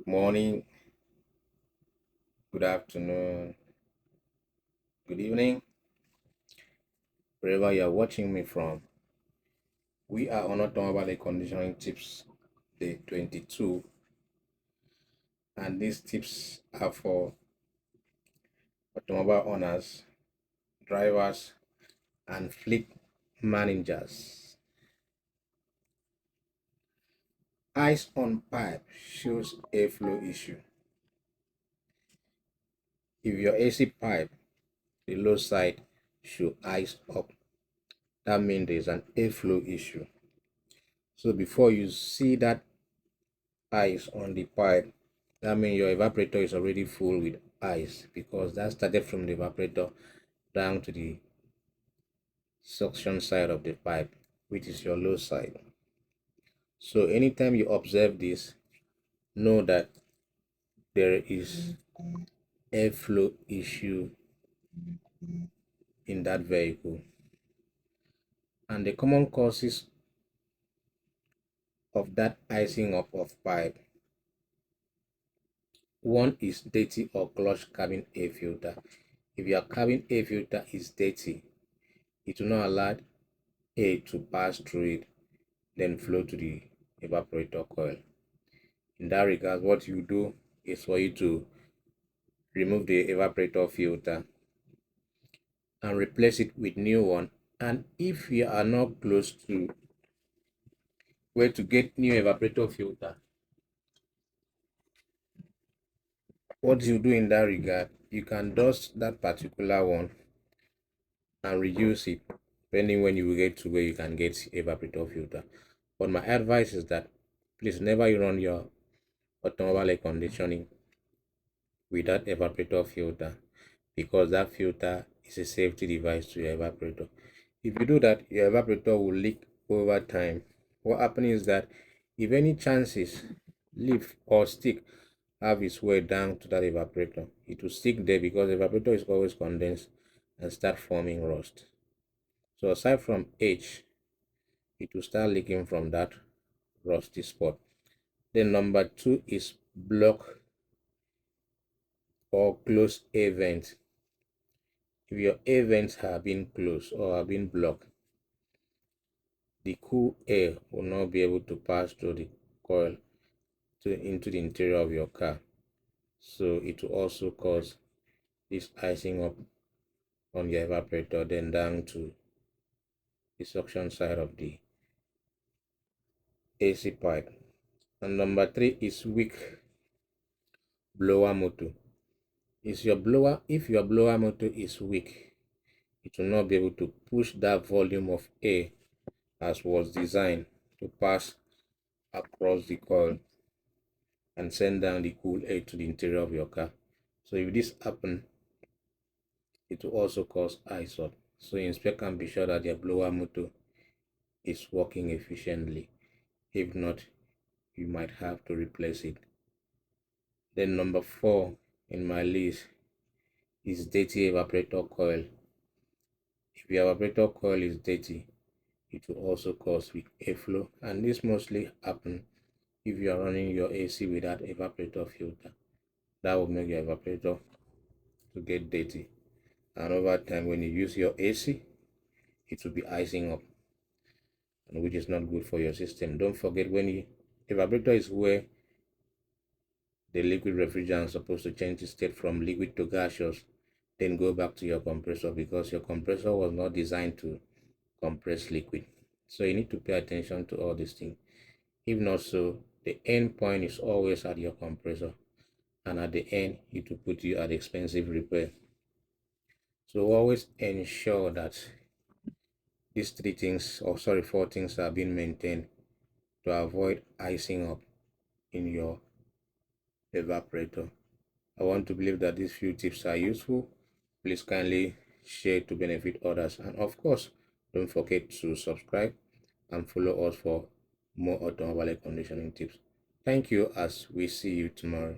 Good morning, good afternoon, good evening, wherever you're watching me from. We are on automobile air conditioning tips day 22, and these tips are for automobile owners, drivers, and fleet managers. Ice on pipe shows airflow issue. If your AC pipe, the low side, should ice up, that means there's an airflow issue. So before you see that ice on the pipe, that means your evaporator is already full with ice, because that started from the evaporator down to the suction side of the pipe, which is your low side. So anytime you observe this, know that there is airflow issue in that vehicle. And the common causes of that icing up of pipe: one is dirty or clogged cabin air filter. If your cabin air filter is dirty, it will not allow air to pass through it, then flow to the evaporator coil. In that regard, what you do is for you to remove the evaporator filter and replace it with new one. And if you are not close to where to get new evaporator filter, what you do in that regard, you can dust that particular one and reuse it, depending when you will get to where you can get evaporator filter. But my advice is that please never you run your automobile air conditioning with that evaporator filter, because that filter is a safety device to your evaporator. If you do that, your evaporator will leak over time. What happens is that if any chances leaf or stick have its way down to that evaporator, it will stick there, because the evaporator is always condensed and start forming rust. So aside from age, it will start leaking from that rusty spot. Then number two is block or close air vents. If your air vents have been closed or have been blocked, the cool air will not be able to pass through the coil into the interior of your car. So it will also cause this icing up on your evaporator, then down to the suction side of the AC pipe. And number three is weak blower motor. If your blower motor is weak, it will not be able to push that volume of air as was designed to pass across the coil and send down the cool air to the interior of your car. So if this happens, it will also cause ice up. So inspect and be sure that your blower motor is working efficiently. If not, you might have to replace it. Then number four in my list is dirty evaporator coil. If your evaporator coil is dirty, it will also cause weak airflow, and this mostly happen if you are running your AC without evaporator filter. That will make your evaporator to get dirty, and over time when you use your AC, it will be icing up, and which is not good for your system. Don't forget, when you evaporator is where the liquid refrigerant is supposed to change its state from liquid to gaseous, then go back to your compressor, because your compressor was not designed to compress liquid. So you need to pay attention to all these things. If not so, the end point is always at your compressor, and at the end it will put you at expensive repair. So always ensure that these four things are being maintained to avoid icing up in your evaporator. I want to believe that these few tips are useful. Please kindly share to benefit others, and of course, don't forget to subscribe and follow us for more automobile air conditioning tips. Thank you, as we see you tomorrow.